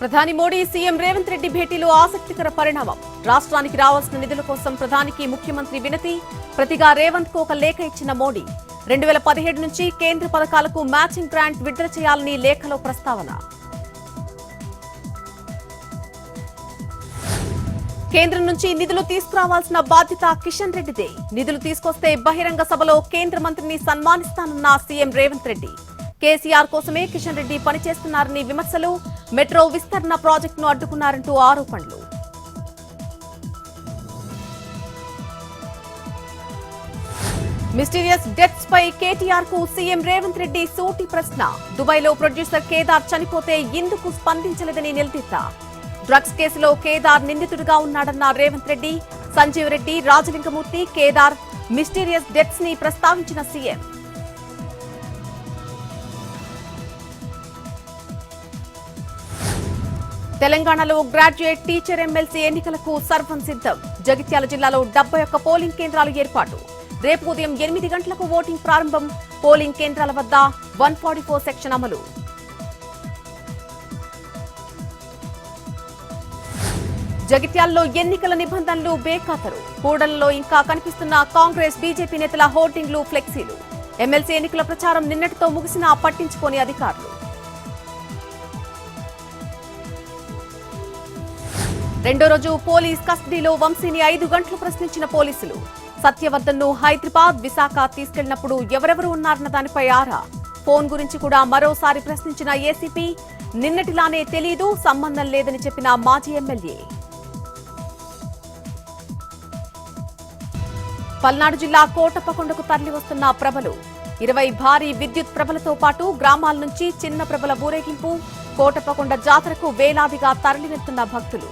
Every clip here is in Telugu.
ప్రధాని మోడీ సీఎం రేవంత్ రెడ్డి భేటీలో ఆసక్తికర పరిణామం. రాష్ట్రానికి రావాల్సిన నిధుల కోసం ప్రధానికి ముఖ్యమంత్రి వినతి. ప్రతిగా రేవంత్ కు ఒక లేఖ ఇచ్చిన మోడీ 2017 నుంచి కేంద్ర పథకాలకు మ్యాచింగ్ గ్రాంట్ విడుదల చేయాలని లేఖలో ప్రస్తావన. కేంద్రం నుంచి నిధులు తీసుకురావాల్సిన బాధ్యత కిషన్ రెడ్డిదే. నిధులు తీసుకొస్తే బహిరంగ సభలో కేంద్ర మంత్రిని సన్మానిస్తానన్న సీఎం రేవంత్ రెడ్డి. కేసీఆర్ కోసమే కిషన్ రెడ్డి పనిచేస్తున్నారని విమర్శలు. మెట్రో విస్తరణ ప్రాజెక్టును అడ్డుకున్నారంటూ ఆరోపణలు. మిస్టీరియస్ డెత్స్ పై కేటీఆర్ కు సీఎం రేవంత్ రెడ్డి సూటి ప్రశ్న. దుబాయ్లో ప్రొడ్యూసర్ కేదార్ చనిపోతే ఎందుకు స్పందించలేదని నిలదీత. డ్రగ్స్ కేసులో కేదార్ నిందితుడిగా ఉన్నాడన్న రేవంత్ రెడ్డి. సంజీవ్ రెడ్డి, రాజలింగమూర్తి, కేదార్ మిస్టీరియస్ డెత్స్ ని ప్రస్తావించిన సీఎం. తెలంగాణలో గ్రాడ్యుయేట్ టీచర్ ఎమ్మెల్సీ ఎన్నికలకు సర్వం సిద్ధం. జగిత్యాల జిల్లాలో 71 పోలింగ్ కేంద్రాలు ఏర్పాటు. రేపు ఉదయం 8 గంటలకు ఓటింగ్ ప్రారంభం. పోలింగ్ కేంద్రాల వద్ద 144 సెక్షన్ అమలు. జగిత్యాలలో ఎన్నికల నిబంధనలు బేఖాతరు. కూడలలో ఇంకా కనిపిస్తున్న కాంగ్రెస్, బీజేపీ నేతల హోర్డింగ్లు, ఫ్లెక్సీలు. ఎమ్మెల్సీ ఎన్నికల ప్రచారం నిన్నటితో ముగిసినా పట్టించుకోని అధికారులు. రెండో రోజు పోలీస్ కస్టడీలో వంశీని 5 గంటలు ప్రశ్నించిన పోలీసులు. సత్యవర్ధన్ను హైదరాబాద్, విశాఖ తీసుకెళ్లినప్పుడు ఎవరెవరు ఉన్నారన్న దానిపై ఆరా. ఫోన్ గురించి కూడా మరోసారి ప్రశ్నించిన ఏసీపీ. నిన్నటిలానే తెలీదు, సంబంధం లేదని చెప్పిన మాజీ ఎమ్మెల్యే. పల్నాడు జిల్లా కోటప్పకొండకు తరలి వస్తున్న ప్రభలు. 20 భారీ విద్యుత్ ప్రభలతో పాటు గ్రామాల నుంచి చిన్న ప్రభల ఊరేగింపు. కోటప్పకొండ జాతరకు వేలాదిగా తరలి వెళ్తున్న భక్తులు.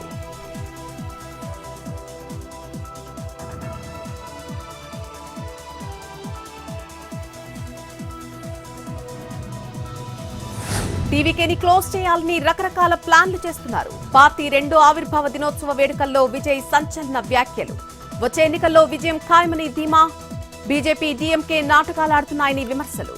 టీవీకేని క్లోజ్ చేయాలని రకరకాల ప్లాన్లు చేస్తున్నారు. పార్టీ 2వ ఆవిర్భావ దినోత్సవ వేడుకల్లో విజయ్ సంచలన వ్యాఖ్యలు. వచ్చే ఎన్నికల్లో విజయం ఖాయమని ధీమా. బీజేపీ, డీఎంకే నాటకాలాడుతున్నాయని విమర్శలు.